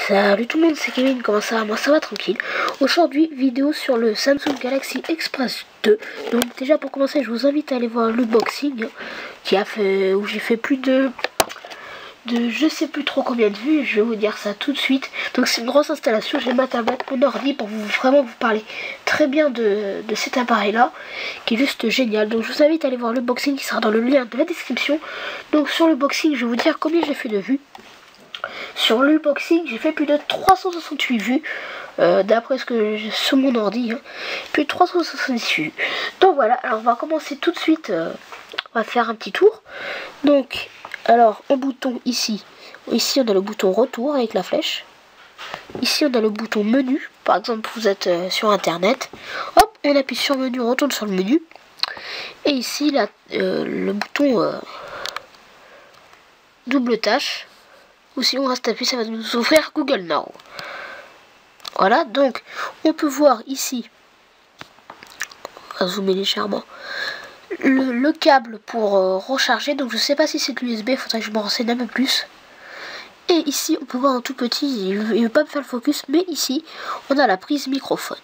Salut tout le monde, c'est Kevin, comment ça va? Moi ça va tranquille. Aujourd'hui, vidéo sur le Samsung Galaxy Express 2. Donc déjà pour commencer, je vous invite à aller voir l'unboxing où j'ai fait plus de je sais plus trop combien de vues, je vais vous dire ça tout de suite. Donc c'est une grosse installation, j'ai ma tablette, mon ordi pour vraiment vous parler très bien de cet appareil là, qui est juste génial. Donc je vous invite à aller voir l'unboxing qui sera dans le lien de la description. Donc sur l'unboxing, je vais vous dire combien j'ai fait de vues. Sur l'unboxing, j'ai fait plus de 368 vues, d'après ce que j'ai sur mon ordi, hein. Plus de 370 vues. Donc voilà, alors on va commencer tout de suite, on va faire un petit tour. Donc, alors, au bouton ici on a le bouton retour avec la flèche. Ici on a le bouton menu, par exemple vous êtes sur internet, hop, on appuie sur menu, on retourne sur le menu. Et ici là, le bouton double tâche. Ou si on reste appuyé, ça va nous ouvrir Google Now. Voilà, donc on peut voir ici, on va zoomer légèrement, le câble pour recharger. Donc je sais pas si c'est de l'USB, il faudrait que je me renseigne un peu plus. Et ici on peut voir en tout petit, il veut pas me faire le focus, mais ici on a la prise microphone.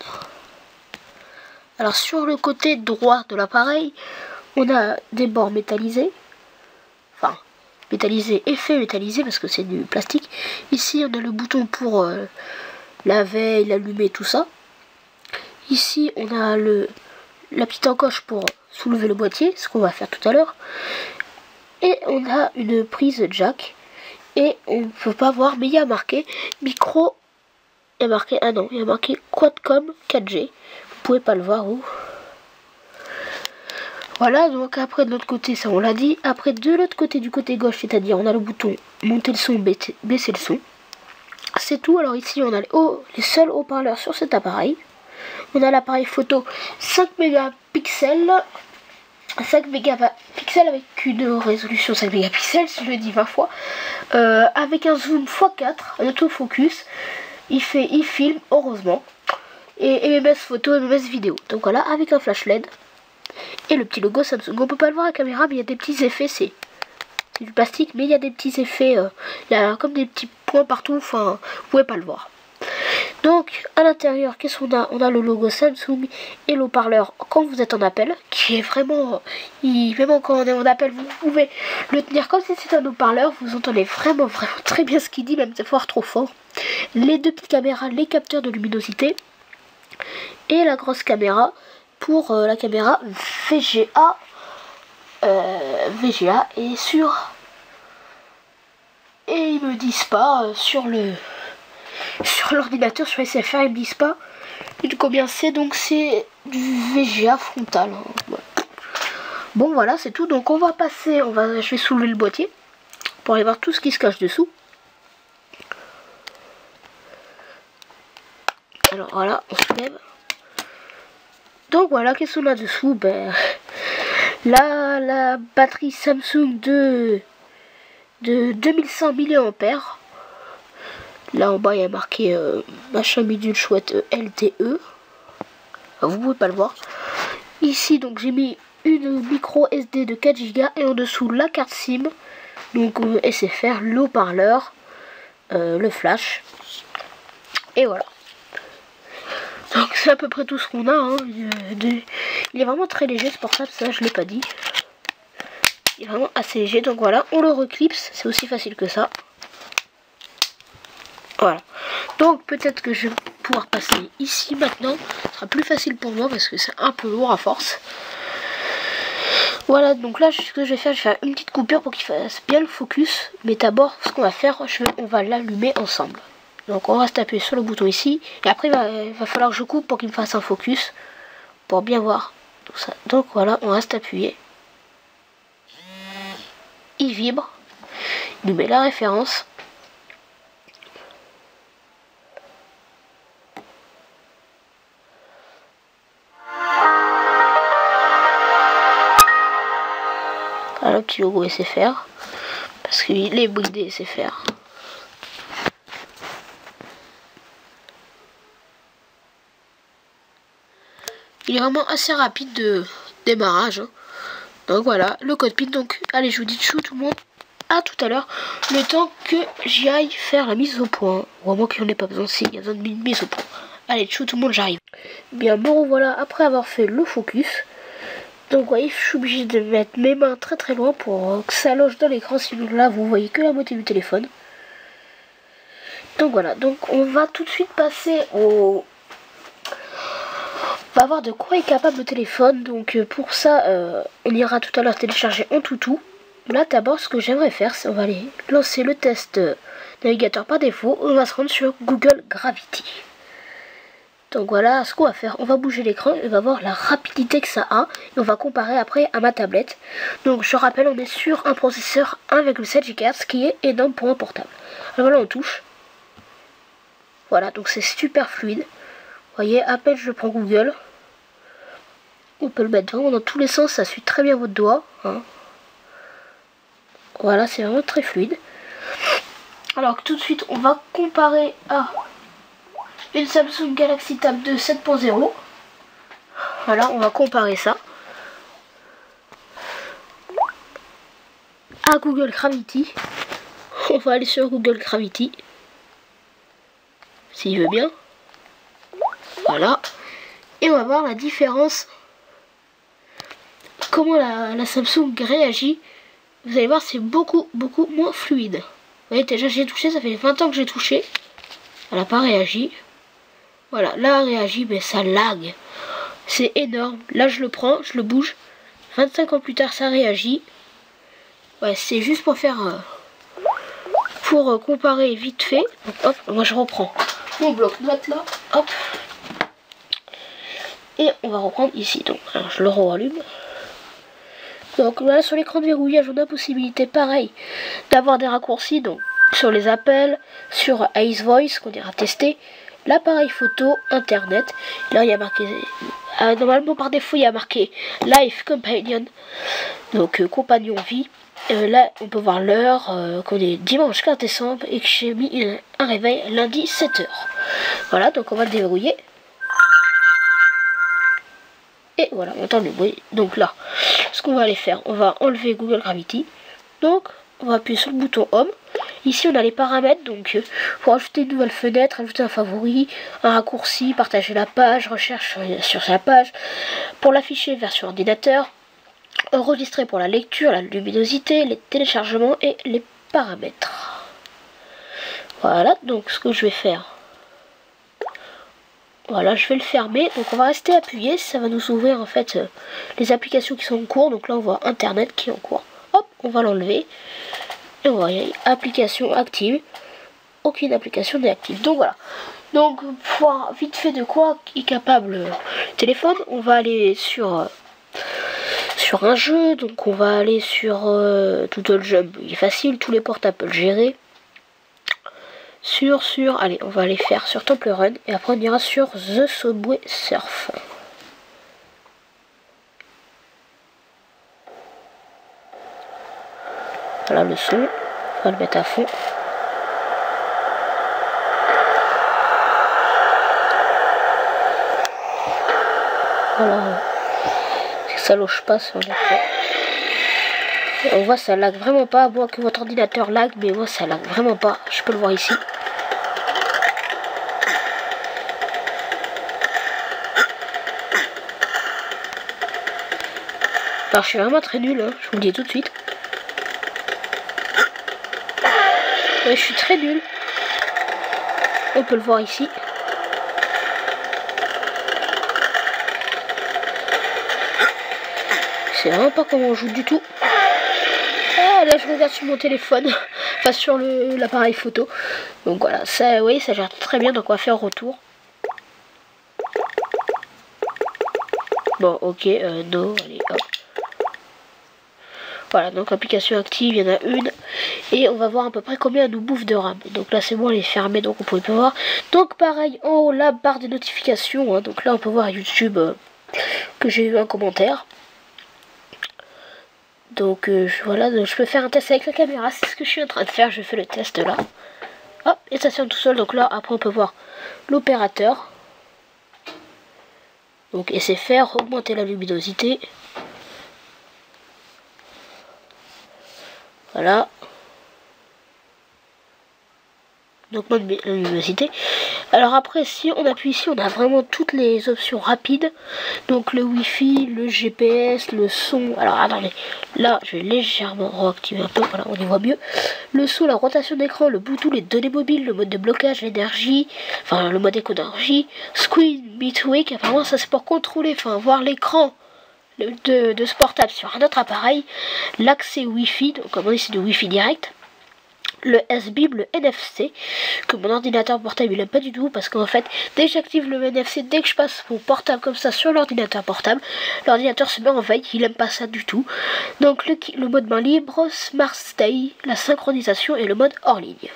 Alors sur le côté droit de l'appareil, on a des bords métallisés. Enfin, métallisé, effet métallisé parce que c'est du plastique. Ici on a le bouton pour la veille, l'allumer, tout ça. Ici on a la petite encoche pour soulever le boîtier, ce qu'on va faire tout à l'heure. Et on a une prise jack. Et on ne peut pas voir, mais il y a marqué micro. Il y a marqué, ah non, il y a marqué Quadcom 4G. Vous pouvez pas le voir où. Voilà, donc après de l'autre côté, ça on l'a dit. Après de l'autre côté, du côté gauche, c'est-à-dire on a le bouton monter le son, baisser le son. C'est tout. Alors ici on a les seuls haut-parleurs sur cet appareil. On a l'appareil photo 5 mégapixels. 5 mégapixels avec une résolution 5 mégapixels, si je le dis 20 fois. Avec un zoom x4, un autofocus. Il filme, heureusement. Et MMS photo, MMS vidéo. Donc voilà, avec un flash LED. Et le petit logo Samsung. On peut pas le voir à la caméra, mais il y a des petits effets. C'est du plastique, mais il y a des petits effets. Il y a comme des petits points partout. Enfin, vous pouvez pas le voir. Donc à l'intérieur, qu'est-ce qu'on a? On a le logo Samsung et l'haut-parleur quand vous êtes en appel, qui est vraiment, même quand on est en appel, vous pouvez le tenir comme si c'était un haut-parleur. Vous entendez vraiment très bien ce qu'il dit, même fort trop fort. Les deux petites caméras, les capteurs de luminosité et la grosse caméra pour la caméra VGA. VGA et ils me disent pas sur l'ordinateur, sur SFR, ils me disent pas de combien c'est, donc c'est du VGA frontal. Voilà. Bon voilà, c'est tout. Donc on va passer, je vais soulever le boîtier pour aller voir tout ce qui se cache dessous. Alors voilà, on soulève. Donc voilà, qu'est-ce qu'on a dessous? Ben, la batterie Samsung de 2100 mAh. Là en bas il y a marqué machin bidule chouette LTE. Vous pouvez pas le voir. Ici donc j'ai mis une micro SD de 4 Go et en dessous la carte SIM. Donc SFR, le haut-parleur, le flash. Et voilà. Donc c'est à peu près tout ce qu'on a. Hein. Il est vraiment très léger ce portable, ça je l'ai pas dit. Il est vraiment assez léger. Donc voilà, on le reclipse, c'est aussi facile que ça. Voilà. Donc peut-être que je vais pouvoir passer ici maintenant. Ce sera plus facile pour moi parce que c'est un peu lourd à force. Voilà, donc là ce que je vais faire une petite coupure pour qu'il fasse bien le focus. Mais d'abord ce qu'on va faire, on va l'allumer ensemble. Donc on reste appuyé sur le bouton ici. Et après il va falloir que je coupe pour qu'il me fasse un focus. Pour bien voir tout ça. Donc voilà, on reste appuyé. Il vibre. Il nous met la référence. Voilà le petit logo SFR. Parce qu'il est bridé SFR. Il est vraiment assez rapide de démarrage. Hein. Donc voilà, le code PIN. Donc allez, je vous dis tchou tout le monde. à tout à l'heure, le temps que j'y aille faire la mise au point. Ou à moins qu'il n'y en ait pas besoin, si, il y a besoin de mise au point. Allez, tchou tout le monde, j'arrive. Bien, me revoilà après avoir fait le focus. Donc, vous voyez, je suis obligé de mettre mes mains très très loin pour que ça loge dans l'écran. Sinon, là, vous voyez que la moitié du téléphone. Donc, voilà. Donc, on va tout de suite passer au... On va voir de quoi est capable le téléphone. Donc, pour ça, on ira tout à l'heure télécharger Antutu. Là, d'abord, ce que j'aimerais faire, c'est on va aller lancer le test navigateur par défaut. On va se rendre sur Google Gravity. Donc voilà ce qu'on va faire. On va bouger l'écran et on va voir la rapidité que ça a. Et on va comparer après à ma tablette. Donc je rappelle, on est sur un processeur 1,7 GHz qui est énorme pour un portable. Alors voilà, on touche. Voilà, donc c'est super fluide. Vous voyez, à peine je prends Google. On peut le mettre vraiment dans tous les sens. Ça suit très bien votre doigt. Hein. Voilà, c'est vraiment très fluide. Alors tout de suite, on va comparer à une Samsung Galaxy Tab 2 7.0. Voilà, on va comparer ça à Google Gravity. On va aller sur Google Gravity, s'il veut bien. Voilà. Et on va voir la différence. Comment la Samsung réagit. Vous allez voir, c'est beaucoup moins fluide. Vous voyez, déjà j'ai touché, ça fait 20 ans que j'ai touché. Elle n'a pas réagi. Voilà, là elle réagit, mais ça lag. C'est énorme. Là je le prends, je le bouge. 25 ans plus tard, ça réagit. Ouais, c'est juste pour faire... pour comparer vite fait. Donc hop, moi je reprends mon bloc-notes là. Hop. Et on va reprendre ici. Donc, alors je le rallume. Donc là, sur l'écran de verrouillage, on a possibilité, pareil, d'avoir des raccourcis. Donc sur les appels, sur Ace Voice, qu'on ira tester. L'appareil photo, internet. Là, il y a marqué... normalement, par défaut, il y a marqué Life Companion. Donc, compagnon vie. Là, on peut voir l'heure, qu'on est dimanche 15 décembre et que j'ai mis un réveil lundi 7h. Voilà, donc on va le déverrouiller. Et voilà, on entend le bruit. Donc là, ce qu'on va aller faire, on va enlever Google Gravity. Donc, on va appuyer sur le bouton Home. Ici, on a les paramètres. Donc, pour ajouter une nouvelle fenêtre, ajouter un favori, un raccourci, partager la page, recherche sur sa page. Pour l'afficher, version ordinateur. Enregistrer pour la lecture, la luminosité, les téléchargements et les paramètres. Voilà, donc ce que je vais faire. Voilà, je vais le fermer. Donc on va rester appuyé. Ça va nous ouvrir en fait les applications qui sont en cours. Donc là on voit Internet qui est en cours. Hop, on va l'enlever. Et on va y application active. Aucune application n'est active. Donc voilà. Donc pour voir vite fait de quoi est capable le téléphone, on va aller sur un jeu. Donc on va aller sur Doodle Jump. Il est facile, tous les portables peuvent le gérer. Allez, on va aller faire sur Temple Run et après on ira sur The Subway Surf. Voilà le son, on va le mettre à fond. Voilà, ça loge pas sur l'écran. On voit ça lag vraiment pas, à moins que votre ordinateur lag, mais moi ça lag vraiment pas, je peux le voir ici. Alors je suis vraiment très nul, hein, je vous le dis tout de suite. Ouais, je suis très nul. On peut le voir ici. Je sais vraiment pas comment on joue du tout. Ah, là je regarde sur mon téléphone, enfin sur l'appareil photo. Donc voilà, ça, oui, ça gère très bien, donc on va faire retour. Bon, ok, non, allez, hop. Voilà, donc application active, il y en a une. Et on va voir à peu près combien elle nous bouffe de RAM. Donc là, c'est bon, elle est fermée, donc on pouvait pas voir. Donc pareil, en haut, la barre des notifications. Hein, donc là, on peut voir YouTube que j'ai eu un commentaire. Donc voilà, donc je peux faire un test avec la caméra. C'est ce que je suis en train de faire. Je fais le test là. Hop, et ça ferme tout seul. Donc là, après, on peut voir l'opérateur. Donc, et c'est faire augmenter la luminosité. Voilà. donc mode luminosité. Alors après, si on appuie ici, on a vraiment toutes les options rapides. Donc le Wi-Fi, le GPS, le son. Alors attendez, là je vais légèrement réactiver un peu, voilà, on y voit mieux. Le son, la rotation d'écran, le Bluetooth, les données mobiles, le mode de blocage, l'énergie, enfin le mode éco d'énergie, screen bitwake, apparemment ça c'est pour contrôler, enfin voir l'écran de ce portable sur un autre appareil. L'accès Wi-Fi, donc comme on dit c'est du Wi-Fi direct. Le SBIM, le NFC, que mon ordinateur portable il aime pas du tout, parce qu'en fait, dès que j'active le NFC, dès que je passe mon portable comme ça sur l'ordinateur portable, l'ordinateur se met en veille, il aime pas ça du tout. Donc le mode main libre, Smart Stay, la synchronisation et le mode hors ligne.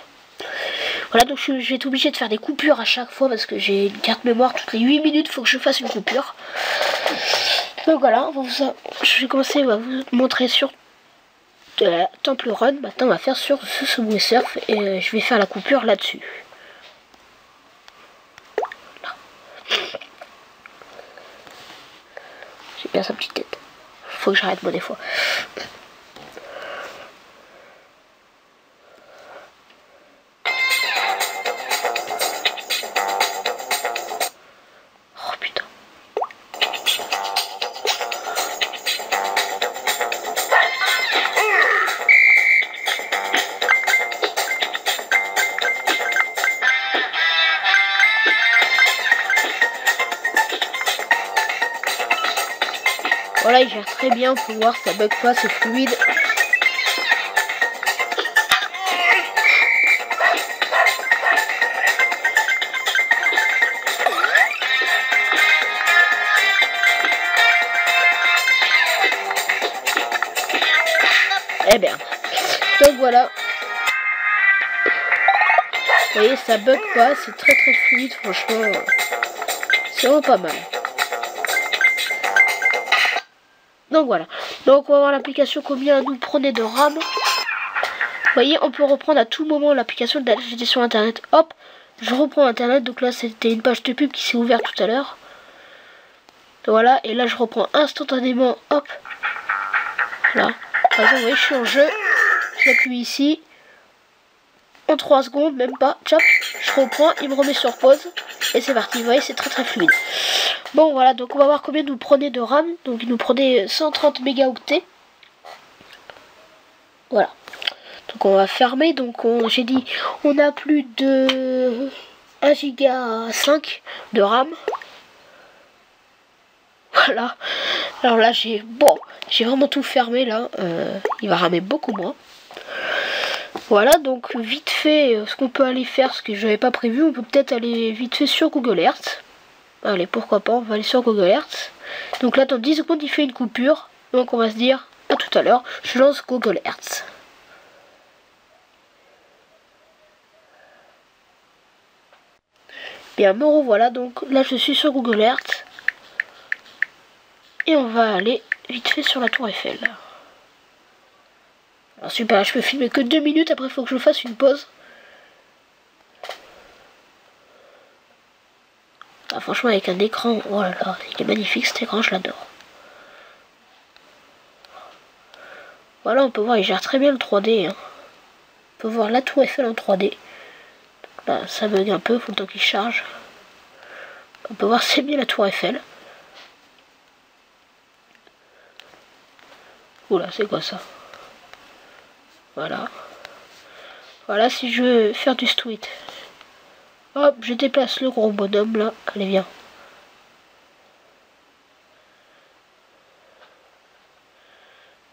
Voilà, donc je vais être obligé de faire des coupures à chaque fois, parce que j'ai une carte mémoire, toutes les 8 minutes, il faut que je fasse une coupure. Donc voilà, je vais commencer à vous montrer sur de la Temple Run. Maintenant on va faire sur ce Subway Surf et je vais faire la coupure là-dessus. Voilà. J'ai bien sa petite tête. Faut que j'arrête moi des fois. Oh putain. Voilà, il gère très bien, on peut voir, ça bug pas, c'est fluide. Eh bien, donc voilà. Vous voyez, ça bug pas, c'est très fluide, franchement. C'est vraiment pas mal. Donc voilà, donc on va voir l'application combien nous prenait de RAM. Vous voyez, on peut reprendre à tout moment l'application. J'étais sur internet, hop, je reprends internet. Donc là c'était une page de pub qui s'est ouverte tout à l'heure. Voilà, et là je reprends instantanément, hop. Là, par exemple, vous voyez, je suis en jeu, j'appuie ici. En 3 secondes, même pas, tchop, je reprends, il me remet sur pause. Et c'est parti, vous voyez, c'est très fluide. Bon voilà, donc on va voir combien nous prenait de RAM. Donc il nous prenait 130 mégaoctets. Voilà. Donc on va fermer. Donc j'ai dit, on a plus de 1 giga 5 de RAM. Voilà. Alors là j'ai vraiment tout fermé là. Il va ramer beaucoup moins. Voilà, donc vite fait, ce qu'on peut aller faire, ce que je n'avais pas prévu, on peut peut-être aller vite fait sur Google Earth. Allez, pourquoi pas, on va aller sur Google Earth. Donc là, dans 10 secondes, il fait une coupure. Donc on va se dire, à tout à l'heure, je lance Google Earth. Bien, me revoilà, donc là je suis sur Google Earth. Et on va aller vite fait sur la Tour Eiffel. Alors super, je peux filmer que 2 minutes, après il faut que je fasse une pause. Ah, franchement avec un écran, oh là là, il est magnifique cet écran, je l'adore. Voilà, on peut voir, il gère très bien le 3D. Hein. On peut voir la Tour Eiffel en 3D. Là, ça bug un peu, faut le temps qu'il charge. On peut voir c'est bien la Tour Eiffel. Oula, c'est quoi ça? Voilà. Voilà, si je veux faire du street. Hop, je déplace le gros bonhomme là. Allez, viens.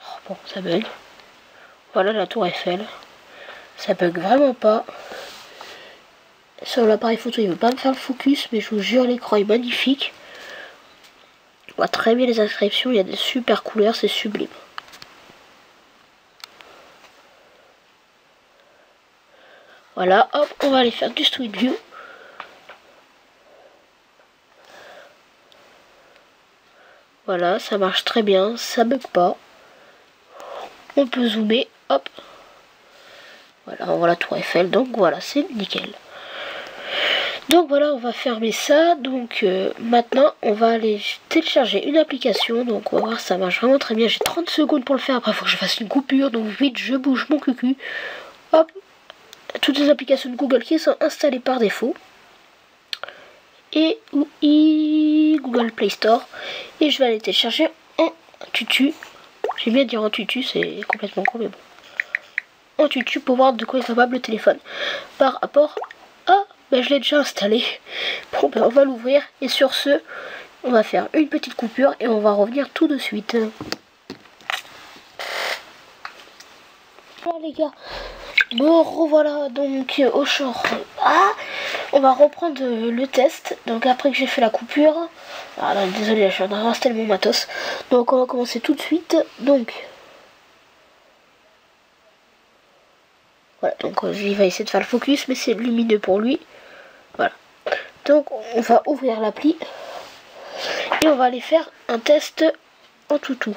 Oh, bon, ça bug. Voilà la Tour Eiffel. Ça bug vraiment pas. Sur l'appareil photo, il veut pas me faire le focus, mais je vous jure, l'écran est magnifique. On voit très bien les inscriptions, il y a des super couleurs, c'est sublime. Voilà, hop, on va aller faire du Street View. Voilà, ça marche très bien, ça bug pas. On peut zoomer, hop. Voilà, on voit la Tour Eiffel, donc voilà, c'est nickel. Donc voilà, on va fermer ça. Donc maintenant, on va aller télécharger une application. Donc on va voir, ça marche vraiment très bien. J'ai 30 secondes pour le faire. Après, il faut que je fasse une coupure. Donc vite, je bouge mon cucu. Hop. toutes les applications de Google qui sont installées par défaut. Et Google Play Store. Et je vais aller télécharger en tutu. J'aime bien dire en tutu, c'est complètement con, mais bon. En tutu pour voir de quoi est capable le téléphone. Par rapport à... je l'ai déjà installé. Bon, on va l'ouvrir. Et sur ce, on va faire une petite coupure et on va revenir tout de suite. Bon les gars, me revoilà donc au short. On va reprendre le test. Donc après que j'ai fait la coupure. Non, désolé, je suis en train d'installer mon matos. Donc on va commencer tout de suite. Donc voilà, donc il va essayer de faire le focus, mais c'est lumineux pour lui. Voilà. Donc on va ouvrir l'appli et on va aller faire un test en toutou.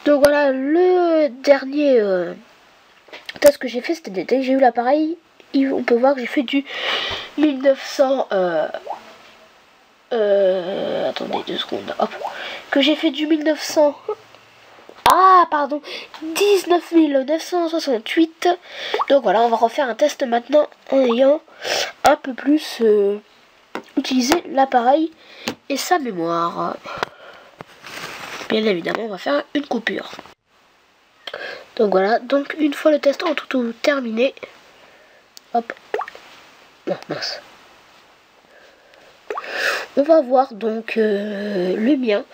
Donc voilà, le dernier test que j'ai fait, c'était dès que j'ai eu l'appareil. On peut voir que j'ai fait du 1900. Attendez 2 secondes. Hop. Que j'ai fait du 1900. Ah, pardon. 19 968. Donc voilà, on va refaire un test maintenant en ayant un peu plus utilisé l'appareil et sa mémoire. Bien évidemment, on va faire une coupure. Donc voilà, donc une fois le test en tout terminé. Hop. Non, mince. On va voir donc le mien.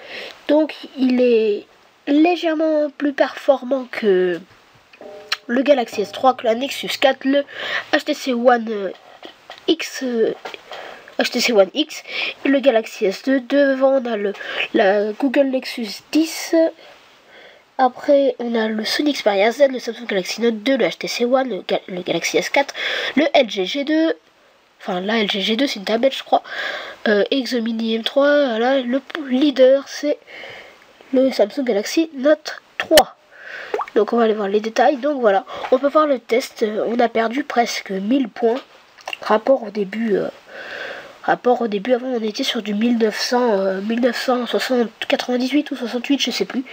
Donc il est légèrement plus performant que le Galaxy S3, que la Nexus 4, le HTC One X. HTC One X et le Galaxy S2. Devant on a la Google Nexus 10. Après on a le Sony Xperia Z, le Samsung Galaxy Note 2, le HTC One, le Galaxy S4, le LG G2. Enfin là LG G2 c'est une tablette je crois. Et The Mini M3. Là le leader c'est le Samsung Galaxy Note 3. Donc on va aller voir les détails. Donc voilà, on peut voir le test. On a perdu presque 1000 points. Rapport au début, avant on était sur du 1998 ou 68, je sais plus.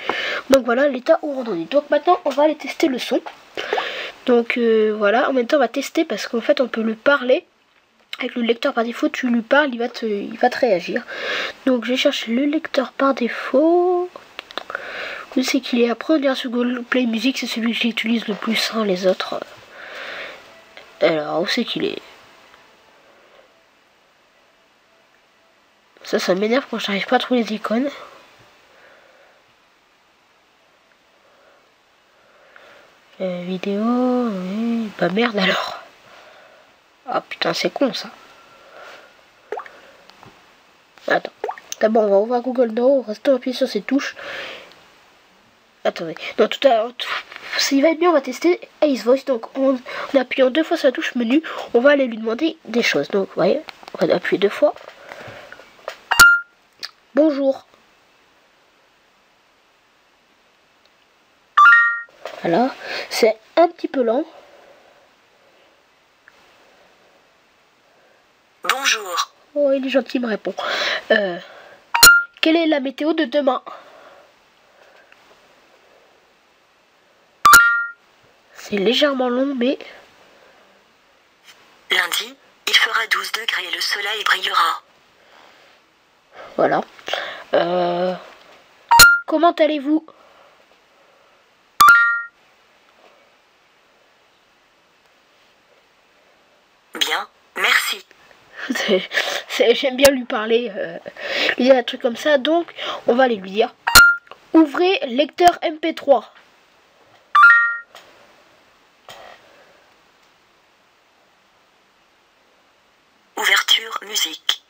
Donc voilà l'état où on en est. Donc maintenant on va aller tester le son. Donc voilà, en même temps on va tester parce qu'en fait on peut le parler. Avec le lecteur par défaut, tu lui parles, il va te réagir. Donc j'ai cherché le lecteur par défaut. Où c'est qu'il est? Après on ira sur Google Play Music, c'est celui que j'utilise le plus, hein, les autres. Alors où c'est qu'il est? Ça m'énerve quand j'arrive pas à trouver les icônes. Vidéo, oui. Bah merde alors. Ah putain c'est con ça. Attends. D'abord on va ouvrir Google Now, restons appuyés sur ces touches. Attendez. Non tout à l'heure, s'il va être bien on va tester Ace Voice. Donc en appuyant 2 fois sur la touche menu, on va aller lui demander des choses. Donc vous voyez, on va appuyer 2 fois. Bonjour. Voilà, c'est un petit peu lent. Bonjour. Oh, il est gentil, il me répond. Quelle est la météo de demain? C'est légèrement long, mais... Lundi, il fera 12 degrés, le soleil brillera. Voilà. Comment allez-vous? Bien, merci. J'aime bien lui parler, lui dire un truc comme ça. Donc, on va aller lui dire. Ouvrez lecteur MP3. Ouverture musique.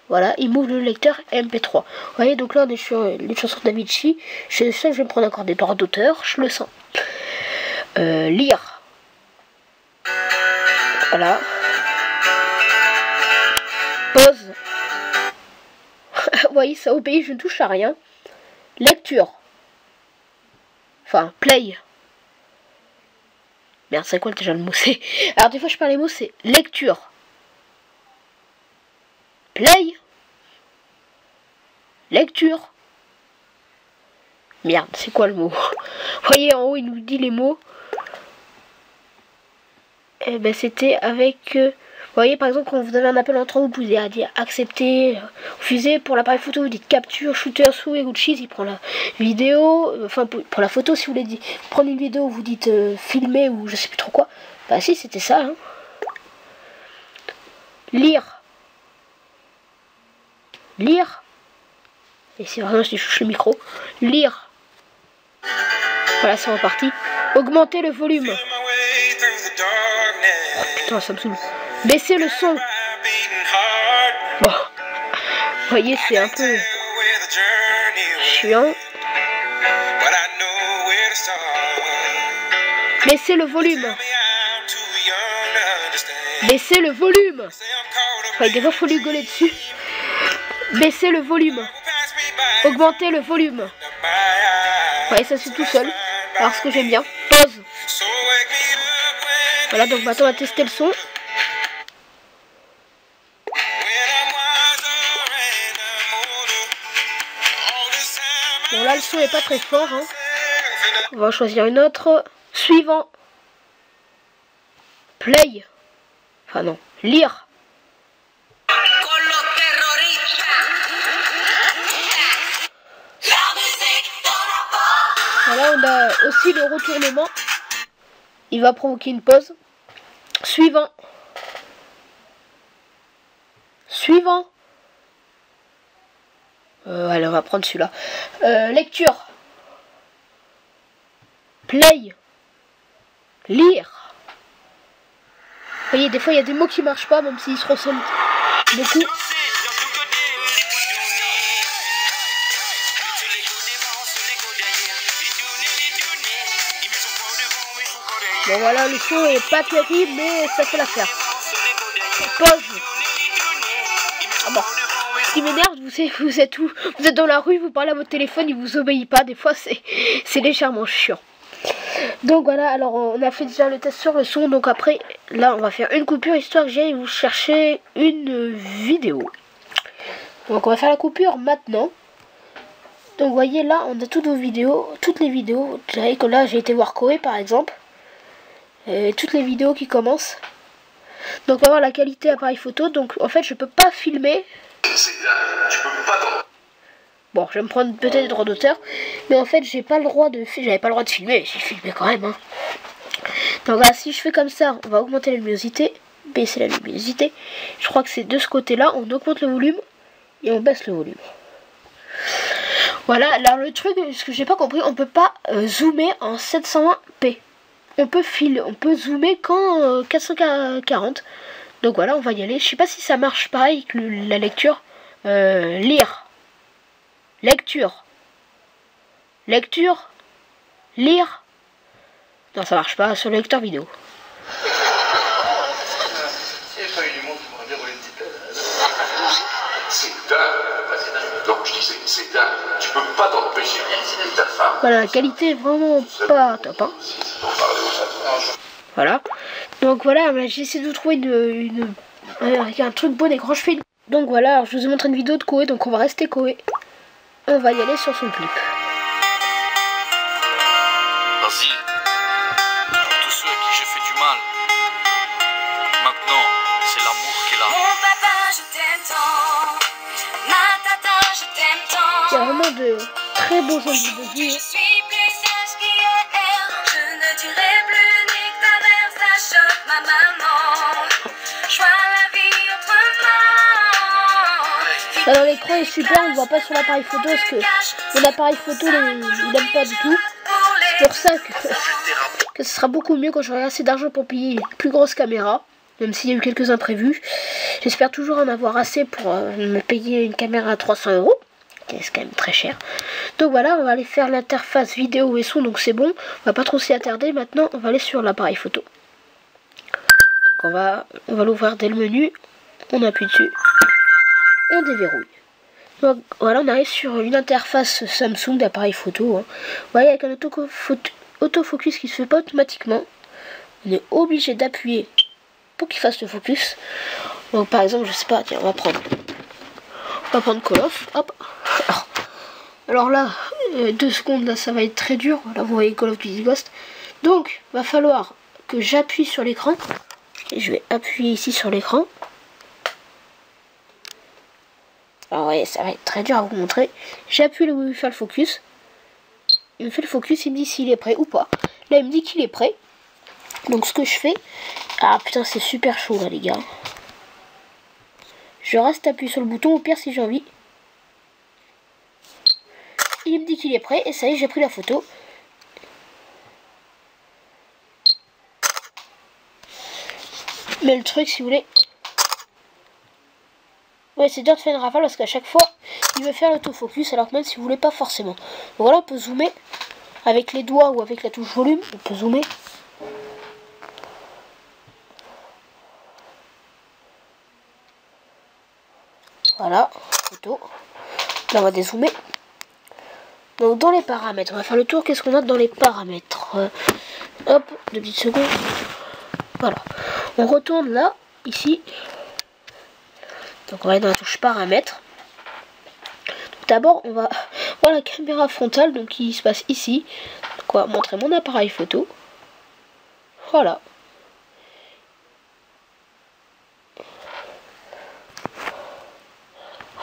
Voilà, il m'ouvre le lecteur MP3. Vous voyez, donc là on est sur les chansons d'Avicii. Je sais que je vais me prendre encore des droits d'auteur, je le sens. Lire. Voilà. Pause. Vous voyez, ça obéit, je ne touche à rien. Lecture. Enfin, play. Merde, c'est quoi déjà le mot? C'est... Alors des fois je parle les mots, c'est lecture. Play. Lecture. Merde, c'est quoi le mot? Vous voyez, en haut, il nous dit les mots. eh ben, c'était avec... vous voyez, par exemple, quand vous avez un appel entrant, vous pouvez dire accepter, refuser. Pour l'appareil photo, vous dites capture, shooter, souris ou cheese. Il prend la vidéo, enfin, pour la photo, si vous voulez prendre une vidéo, vous dites filmer ou je sais plus trop quoi. Bah si, c'était ça. Hein. Lire. Lire. Et c'est vraiment, je touche le micro. Lire. Voilà, c'est reparti. Augmenter le volume. Oh, putain, ça me saoule. Baisser le son. Bon. Vous voyez, c'est un peu chiant. Baisser le volume. Baisser le volume. Enfin, des fois, faut rigoler dessus. Baisser le volume. Augmenter le volume. Ouais, ça c'est tout seul. Alors ce que j'aime bien. Pause. Voilà, donc maintenant on va tester le son. Bon là le son est pas très fort. Hein. On va choisir une autre. Suivant. Play. Enfin non. Lire. Voilà, on a aussi le retournement. Il va provoquer une pause. Suivant. Suivant. Allez, on va prendre celui-là. Lecture. Play. Lire. Vous voyez, des fois, il y a des mots qui marchent pas, même s'ils se ressemblent beaucoup. Bon voilà, le son est pas terrible, mais ça fait l'affaire. Pause. Ah bon. Ce qui m'énerve, vous êtes où? Vous êtes dans la rue, vous parlez à votre téléphone, il vous obéit pas. Des fois, c'est légèrement chiant. Donc voilà, alors on a fait déjà le test sur le son. Donc après, là, on va faire une coupure histoire que j'aille vous chercher une vidéo. Donc on va faire la coupure maintenant. Donc vous voyez là, on a toutes vos vidéos, toutes les vidéos. Vous savez que là, j'ai été voir Koé par exemple. Et toutes les vidéos qui commencent. Donc on va voir la qualité appareil photo. Donc en fait je peux pas filmer. Bon, je vais me prendre peut-être des droits d'auteur, mais en fait j'ai pas le droit de j'avais pas le droit de filmer, j'ai filmé quand même hein. Donc là si je fais comme ça, on va augmenter la luminosité, baisser la luminosité. Je crois que c'est de ce côté là, on augmente le volume et on baisse le volume. Voilà, alors le truc, ce que j'ai pas compris, on peut pas zoomer en 720p. On peut zoomer qu'en 440. Donc voilà, on va y aller. Je sais pas si ça marche pareil avec la lecture. Lire. Lecture. Lecture. Lire. Non, ça marche pas sur le lecteur vidéo. C'est dingue. Donc je disais, c'est dingue. Tu peux pas t'en empêcher. Ta femme. Voilà, la qualité est vraiment pas top. Hein. Voilà. Donc voilà, j'ai essayé de trouver un truc bon et grand. Je fais une... Donc voilà, alors je vous ai montré une vidéo de Koé, donc on va rester Koé. On va y aller sur son clip. Vas-y, pour tous ceux à qui j'ai fait du mal, maintenant c'est l'amour qui est là. Mon papa, je t'aime tant. Ma tata, je t'aime tant. Il y a vraiment de très beaux angles de vue. Je suis plus sage qu'hier. Je ne dirai plus ni que ta mère, ça choque ma maman. Je vois la vie autrement. Alors l'écran est super, on ne voit pas sur l'appareil photo parce que mon appareil photo il n'aime pas du tout. C'est pour ça que ce sera beaucoup mieux quand j'aurai assez d'argent pour payer une plus grosse caméra. Même s'il y a eu quelques imprévus. J'espère toujours en avoir assez pour me payer une caméra à 300 €. C'est quand même très cher. Donc voilà, on va aller faire l'interface vidéo et son. Donc c'est bon, on va pas trop s'y attarder. Maintenant on va aller sur l'appareil photo. Donc on va l'ouvrir dès le menu. On appuie dessus. On déverrouille. Donc voilà, on arrive sur une interface Samsung d'appareil photo. Hein. Vous voyez, avec un autofocus qui se fait pas automatiquement. On est obligé d'appuyer pour qu'il fasse le focus. Donc par exemple, je sais pas, tiens, on va prendre Call of. Hop. Alors là, 2 secondes, là, ça va être très dur. Là, vous voyez Call of Duty Ghost. Donc, va falloir que j'appuie sur l'écran Et je vais appuyer ici sur l'écran. Alors ouais, ça va être très dur à vous montrer. J'appuie là où il fait le focus. Il me fait le focus, il me dit s'il est prêt ou pas. Là, il me dit qu'il est prêt. Donc ce que je fais... Ah putain, c'est super chaud là les gars. Je reste appuyé sur le bouton, au pire si j'ai envie. Il me dit qu'il est prêt et ça y est, j'ai pris la photo. Mais le truc, si vous voulez... Ouais, c'est dur de faire une rafale parce qu'à chaque fois, il veut faire l'autofocus alors que même si vous voulez pas forcément. Donc voilà, on peut zoomer avec les doigts ou avec la touche volume. On peut zoomer. Voilà, photo. Là, on va dézoomer. Donc dans les paramètres, on va faire le tour. Qu'est-ce qu'on a dans les paramètres? Hop, 2 petites secondes. Voilà. On retourne là, ici. Donc on va aller dans la touche paramètres. D'abord, on va voir la caméra frontale, donc qui se passe ici. Donc on va montrer mon appareil photo. Voilà.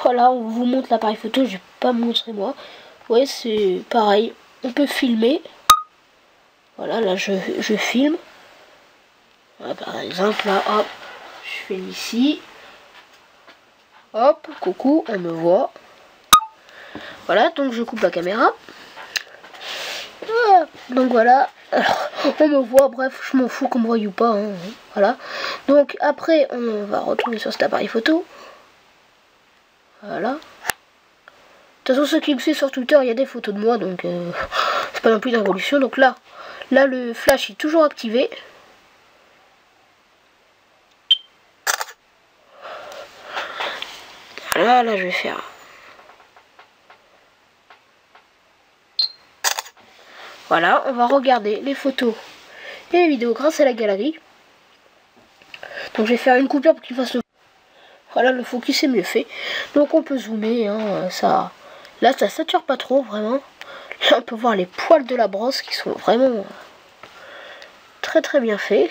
Voilà, on vous montre l'appareil photo, je vais pas montrer moi. Ouais, c'est pareil. On peut filmer. Voilà, là je filme. Voilà, par exemple, là, hop, je filme ici. Hop, coucou, on me voit. Voilà, donc je coupe la caméra. Donc voilà, alors, on me voit, bref, je m'en fous qu'on me voie ou pas. Hein, voilà. Donc après, on va retourner sur cet appareil photo. Voilà. De toute façon, ceux qui me suivent sur Twitter, il y a des photos de moi, donc c'est pas non plus une révolution. Donc là, le flash est toujours activé. Voilà, là je vais faire. Voilà, on va regarder les photos et les vidéos grâce à la galerie. Donc je vais faire une coupure pour qu'il fasse le... Voilà, le focus est mieux fait. Donc on peut zoomer, hein, ça... Là ça sature pas trop, vraiment. Là on peut voir les poils de la brosse qui sont vraiment très très bien faits.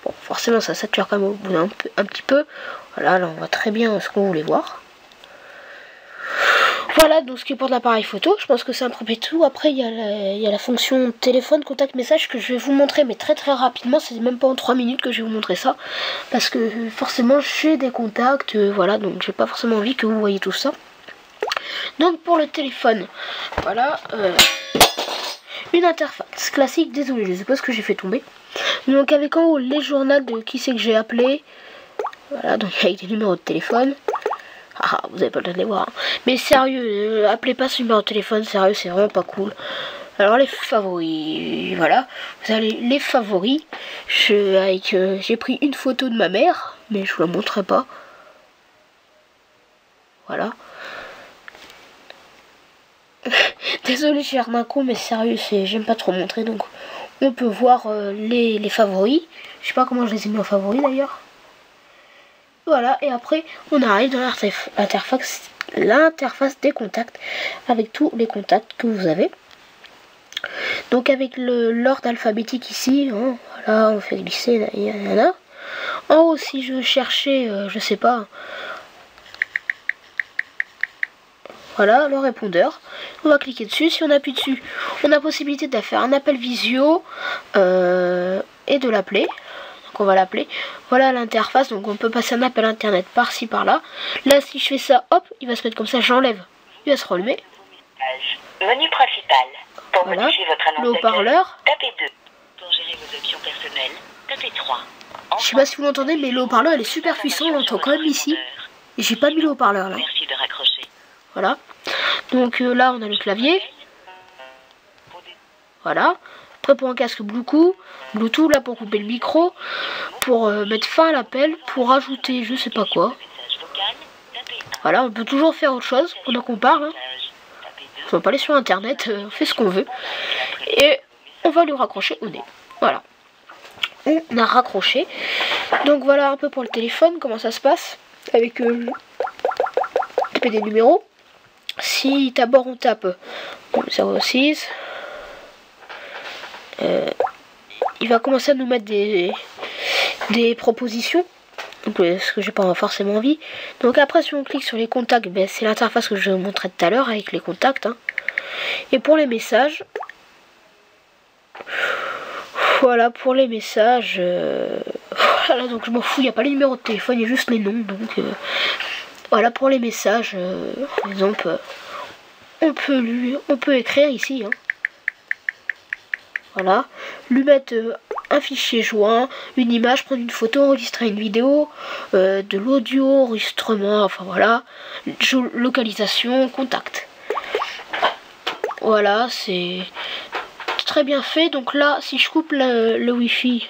Bon, forcément ça sature quand même au bout d'un petit peu. Voilà, là on voit très bien ce qu'on voulait voir. Voilà, donc ce qui est pour l'appareil photo, je pense que c'est un peu tout. Après, il y a la fonction téléphone, contact, message que je vais vous montrer, mais très très rapidement. C'est même pas en 3 minutes que je vais vous montrer ça. Parce que forcément, j'ai des contacts, voilà, donc j'ai pas forcément envie que vous voyez tout ça. Donc pour le téléphone, voilà, une interface classique. Désolé, je sais pas ce que j'ai fait tomber. Donc avec en haut les journaux de qui c'est que j'ai appelé. Voilà, donc avec des numéros de téléphone. Ah, vous avez pas le temps de les voir. Hein. Mais sérieux, appelez pas ce numéro de téléphone, sérieux, c'est vraiment pas cool. Alors les favoris, voilà. Vous avez les favoris. J'ai pris une photo de ma mère, mais je vous la montrerai pas. Voilà. Désolé, cher Marco, mais sérieux, j'aime pas trop montrer. Donc on peut voir les favoris. Je sais pas comment je les ai mis en favoris d'ailleurs. Voilà, et après on arrive dans l'interface des contacts avec tous les contacts que vous avez. Donc avec l'ordre alphabétique ici, hein, voilà, on fait glisser, là. En haut, si je cherchais, je sais pas, voilà, le répondeur, on va cliquer dessus. Si on appuie dessus, on a possibilité de faire un appel visio et de l'appeler. On va l'appeler. Voilà l'interface, donc on peut passer un appel internet par-ci par-là. Là, si je fais ça, hop, il va se mettre comme ça, j'enlève, il va se rallumer. Menu principal. Pour Voilà, modifier votre annonce le haut-parleur. tapez 2. Pour gérer vos options personnelles, tapez 3. Je sais pas si vous l'entendez, mais le haut-parleur, il est super puissant, on l'entend quand même ici. Et j'ai pas mis le haut-parleur là. Merci de raccrocher. Voilà. Donc là, on a le clavier. Voilà. Après pour un casque Bluetooth, là pour couper le micro, pour mettre fin à l'appel, pour rajouter je sais pas quoi. Voilà, on peut toujours faire autre chose pendant qu'on parle. Hein. On va pas aller sur internet, on fait ce qu'on veut. Et on va lui raccrocher au nez. Voilà. On a raccroché. Donc voilà un peu pour le téléphone, comment ça se passe. Avec taper des numéros. Si d'abord on tape 06. Il va commencer à nous mettre des des propositions. Donc, ce que j'ai pas forcément envie. Donc après, si on clique sur les contacts, ben, c'est l'interface que je vous montrais tout à l'heure avec les contacts. Hein. Et pour les messages, voilà, pour les messages, voilà, donc je m'en fous, il n'y a pas les numéros de téléphone, il y a juste les noms. Donc voilà, pour les messages, par exemple, on peut écrire ici. Hein. Voilà, lui mettre un fichier joint, une image, prendre une photo, enregistrer une vidéo, de l'audio, enregistrement, enfin voilà, localisation, contact. Voilà, c'est très bien fait. Donc là, si je coupe le Wi-Fi,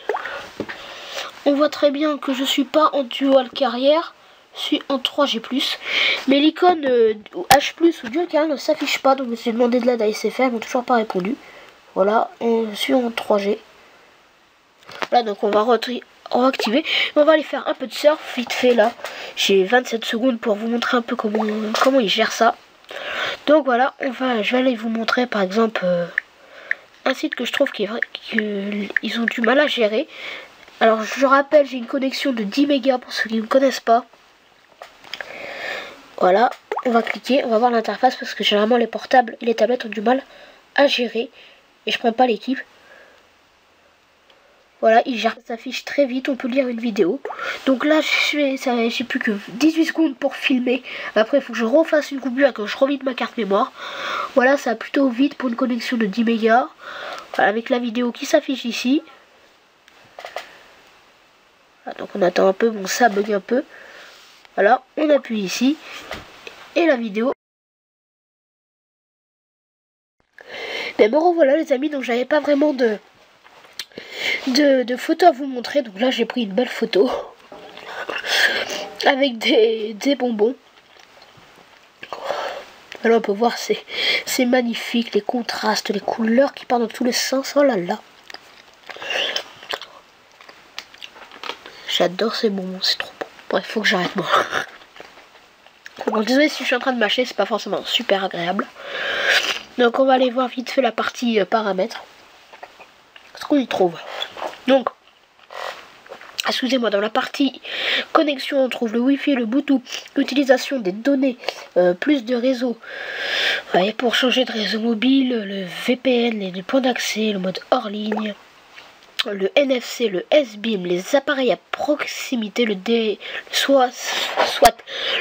on voit très bien que je suis pas en dual carrière, je suis en 3G+. Mais l'icône H+ ou dual carrière ne s'affiche pas, donc j'ai demandé de l'aide à SFR, ils m'ont toujours pas répondu. Voilà, je suis en 3G. Là, donc on va activer. On va aller faire un peu de surf vite fait là. J'ai 27 secondes pour vous montrer un peu comment ils gèrent ça. Donc voilà, je vais aller vous montrer par exemple un site que je trouve qu'ils ont du mal à gérer. Alors je rappelle, j'ai une connexion de 10 mégas pour ceux qui ne connaissent pas. Voilà, on va cliquer, on va voir l'interface parce que généralement les portables et les tablettes ont du mal à gérer. Et je prends pas l'équipe. Voilà, il gère, ça s'affiche très vite, on peut lire une vidéo. Donc là, j'ai plus que 18 secondes pour filmer. Après, il faut que je refasse une coupure et que je revide ma carte mémoire. Voilà, ça va plutôt vite pour une connexion de 10 mégas. Voilà, avec la vidéo qui s'affiche ici. Voilà, donc on attend un peu, bon ça bug un peu. Voilà, on appuie ici. Et la vidéo. Mais me revoilà les amis, donc j'avais pas vraiment de photos à vous montrer. Donc là j'ai pris une belle photo avec des bonbons. Alors on peut voir, c'est magnifique, les contrastes, les couleurs qui partent dans tous les sens. Oh là là, j'adore ces bonbons, c'est trop bon. Bref, faut que j'arrête moi. Bon, désolé si je suis en train de mâcher, c'est pas forcément super agréable. Donc on va aller voir vite fait la partie paramètres. Ce qu'on y trouve. Donc, excusez-moi, dans la partie connexion, on trouve le Wi-Fi, le Bluetooth, l'utilisation des données, plus de réseaux. Et pour changer de réseau mobile, le VPN, les points d'accès, le mode hors ligne, le NFC, le S-Beam, les appareils à proximité, soit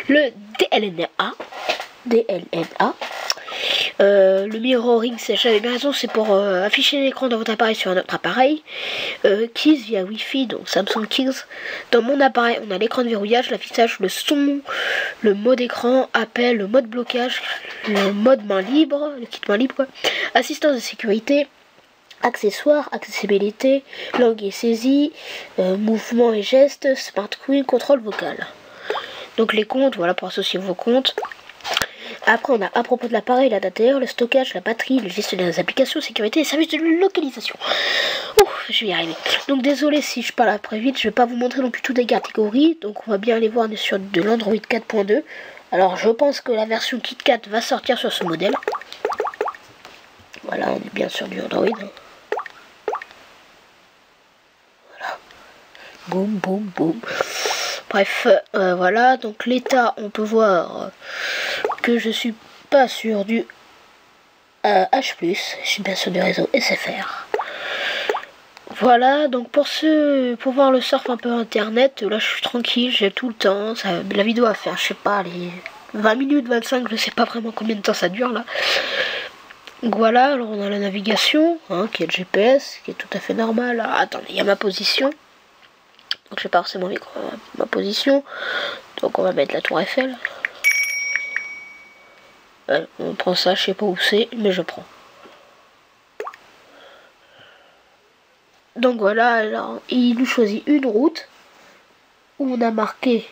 le DLNA. Le mirroring, j'avais bien raison, c'est pour afficher l'écran de votre appareil sur un autre appareil. Keys via Wi-Fi, donc Samsung Keys. Dans mon appareil, on a l'écran de verrouillage, l'affichage, le son, le mode écran, appel, le mode blocage, le mode main libre, le kit main libre, quoi. Assistance de sécurité, accessoires, accessibilité, langue et saisie, mouvement et gestes, smart queen, contrôle vocal. Donc les comptes, voilà pour associer vos comptes. Après, on a à propos de l'appareil, la date d'heure, le stockage, la batterie, le gestionnaire des applications, sécurité et services de localisation. Ouf, je vais y arriver. Donc désolé si je parle après vite, je vais pas vous montrer non plus toutes les catégories. Donc on va bien aller voir, on est sur de l'Android 4.2. Alors je pense que la version KitKat va sortir sur ce modèle. Voilà, on est bien sur du Android. Voilà. Boum, boum, boum. Bref, voilà, donc l'état, on peut voir que je suis pas sur du H+, je suis bien sur du réseau SFR. Voilà, donc pour voir le surf un peu internet, là je suis tranquille, j'ai tout le temps, la vidéo à faire, je sais pas, les 20 minutes, 25, je sais pas vraiment combien de temps ça dure là. Donc voilà, alors on a la navigation, hein, qui est le GPS, qui est tout à fait normal. Alors, attendez, il y a ma position. Donc je vais pas forcément ma position. Donc on va mettre la tour Eiffel. On prend ça, je sais pas où c'est, mais je prends. Donc voilà, alors il nous choisit une route où on a marqué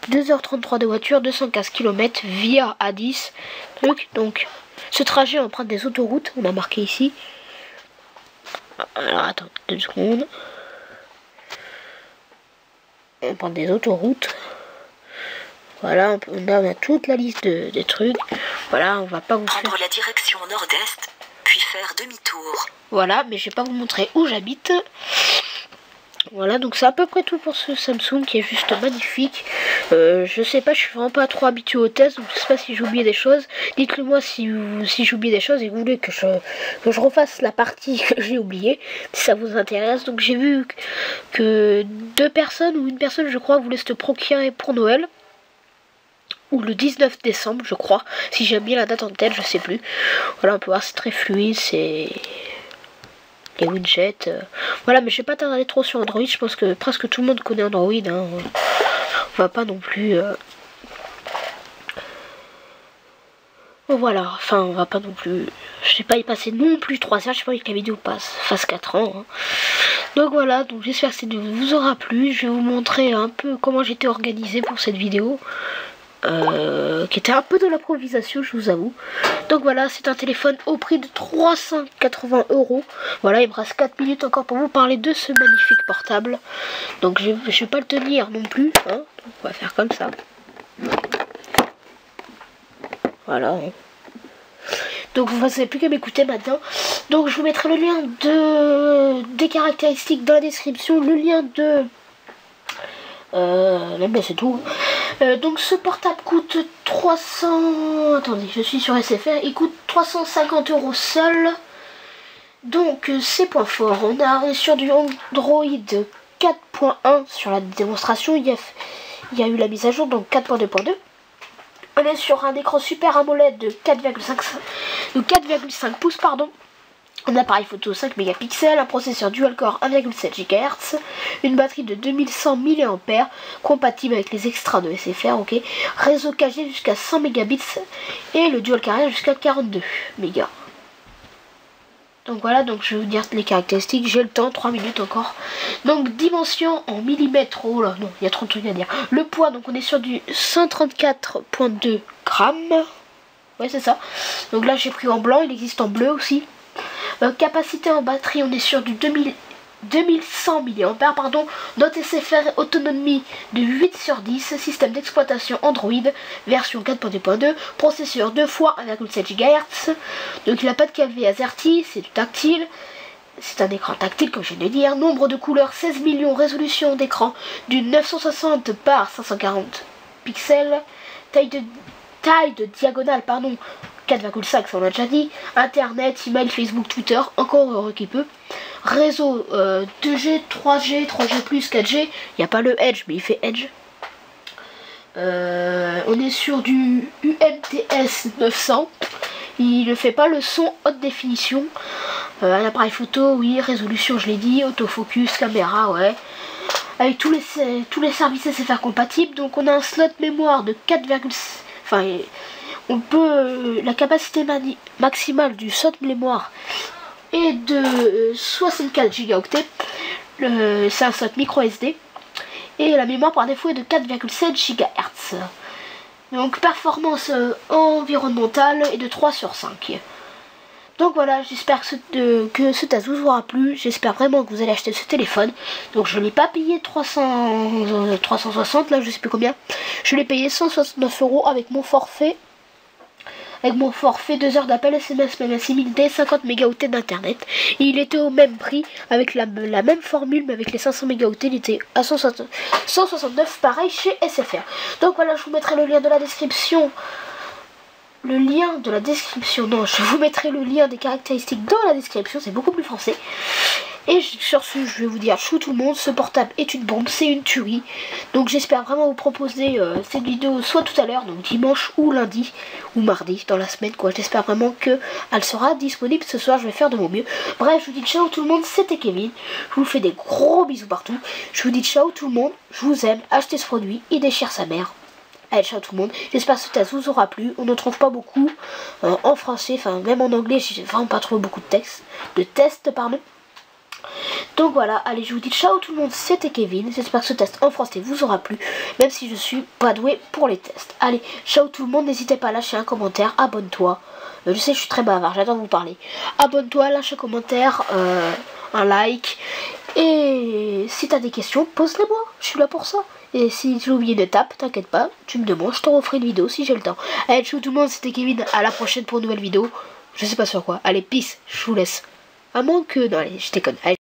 2h33 de voiture, 215 km via A10. Donc ce trajet on emprunte des autoroutes, on a marqué ici. Alors attends 2 secondes. On prend des autoroutes. Voilà, on a toute la liste des trucs. Voilà, on va pas vous faire... Prendre la direction nord-est, puis faire demi-tour. Voilà, mais je vais pas vous montrer où j'habite. Voilà, donc c'est à peu près tout pour ce Samsung qui est juste magnifique. Je sais pas, je suis vraiment pas trop habitué au test, donc je sais pas si j'ai oublié des choses. Dites-le moi si j'ai oublié des choses et vous voulez que je refasse la partie que j'ai oubliée, si ça vous intéresse. Donc j'ai vu que 2 personnes ou une personne, je crois, voulait se procurer pour Noël. Ou le 19 décembre, je crois. Si j'ai bien la date en tête, je sais plus. Voilà, on peut voir, c'est très fluide, c'est... les widgets. Voilà, mais je vais pas tarder trop sur Android. Je pense que presque tout le monde connaît Android. Hein. On va pas non plus... Voilà, enfin, on va pas non plus... Je sais pas y passer non plus 3 heures. Je sais pas que la vidéo fasse 4 ans. Hein. Donc voilà, donc j'espère que cette vidéo vous aura plu. Je vais vous montrer un peu comment j'étais organisé pour cette vidéo. Qui était un peu de l'improvisation, je vous avoue. Donc voilà, c'est un téléphone au prix de 380 €. Voilà, il me reste 4 minutes encore pour vous parler de ce magnifique portable. Donc je vais pas le tenir non plus, hein. Donc, on va faire comme ça. Voilà. Donc vous n'avez plus qu'à m'écouter maintenant. Donc je vous mettrai le lien des caractéristiques dans la description, le lien de... mais c'est tout. Donc ce portable coûte 300... Attendez, je suis sur SFR. Il coûte 350 € seul. Donc c'est point fort. On est sur du Android 4.1 sur la démonstration. Il y a eu la mise à jour, donc 4.2.2. On est sur un écran Super AMOLED de 4,5 pouces, pardon. Un appareil photo 5 mégapixels, un processeur dual-core 1,7 GHz, une batterie de 2100 mAh compatible avec les extras de SFR, ok. Réseau 4G jusqu'à 100 mégabits et le dual carrière jusqu'à 42 mégas. Donc voilà, donc je vais vous dire les caractéristiques, j'ai le temps, 3 minutes encore. Donc dimension en millimètres, oh là, non, il y a trop de trucs à dire. Le poids, donc on est sur du 134,2 grammes. Ouais, c'est ça. Donc là j'ai pris en blanc, il existe en bleu aussi. Capacité en batterie, on est sur du 2100 mAh, pardon. Note SFR, autonomie de 8/10, système d'exploitation Android, version 4.2.2, processeur 2 fois 1,7 GHz. Donc il n'a pas de clavier AZERTY, c'est du tactile. C'est un écran tactile comme je viens de dire. Nombre de couleurs 16 millions, résolution d'écran du 960 par 540 pixels. Taille de diagonale, pardon, 4,5, ça on a déjà dit. Internet, email, Facebook, Twitter, encore heureux qui peut. Réseau 2G, 3G, 3G+, 4G. Il n'y a pas le Edge, mais il fait Edge. On est sur du UMTS 900. Il ne fait pas le son haute définition. Un appareil photo, oui. Résolution, je l'ai dit. Autofocus, caméra, ouais. Avec tous les services SFR compatibles. Donc on a un slot mémoire de 4, enfin... On peut, la capacité maximale du slot mémoire est de 64 Go. C'est un slot micro SD. Et la mémoire par défaut est de 4,7 GHz. Donc performance environnementale est de 3/5. Donc voilà, j'espère que ce test vous aura plu. J'espère vraiment que vous allez acheter ce téléphone. Donc je ne l'ai pas payé 360, là je sais plus combien. Je l'ai payé 169 € avec mon forfait. Avec mon forfait 2 heures d'appel, SMS, MMS, 50 mégaoctets d'internet. Il était au même prix avec la même formule, mais avec les 500 mégaoctets, il était à 169, pareil chez SFR. Donc voilà, je vous mettrai le lien de la description. Non, je vous mettrai le lien des caractéristiques dans la description, c'est beaucoup plus français. Et sur ce, je vais vous dire, chou tout le monde, ce portable est une bombe, c'est une tuerie. Donc j'espère vraiment vous proposer cette vidéo soit tout à l'heure, donc dimanche ou lundi, ou mardi, dans la semaine quoi. J'espère vraiment qu'elle sera disponible ce soir, je vais faire de mon mieux. Bref, je vous dis ciao tout le monde, c'était Kevin. Je vous fais des gros bisous partout. Je vous dis ciao tout le monde, je vous aime, achetez ce produit, il déchire sa mère. Allez, ciao tout le monde, j'espère que ce test vous aura plu. On ne trouve pas beaucoup en français, enfin même en anglais, j'ai vraiment pas trouvé beaucoup de tests, pardon. Donc voilà, allez, je vous dis ciao tout le monde, c'était Kevin. J'espère que ce test en français vous aura plu, même si je suis pas doué pour les tests. Allez, ciao tout le monde, n'hésitez pas à lâcher un commentaire, abonne-toi. Je sais, je suis très bavard, j'adore vous parler. Abonne-toi, lâche un commentaire, un like. Et si t'as des questions, pose-les-moi, je suis là pour ça. Et si j'ai oublié une étape, t'inquiète pas, tu me demandes, je te referai une vidéo si j'ai le temps. Allez, ciao tout le monde, c'était Kevin, à la prochaine pour une nouvelle vidéo. Je sais pas sur quoi. Allez, peace, je vous laisse. À moins que... Non, allez, je déconne. Allez.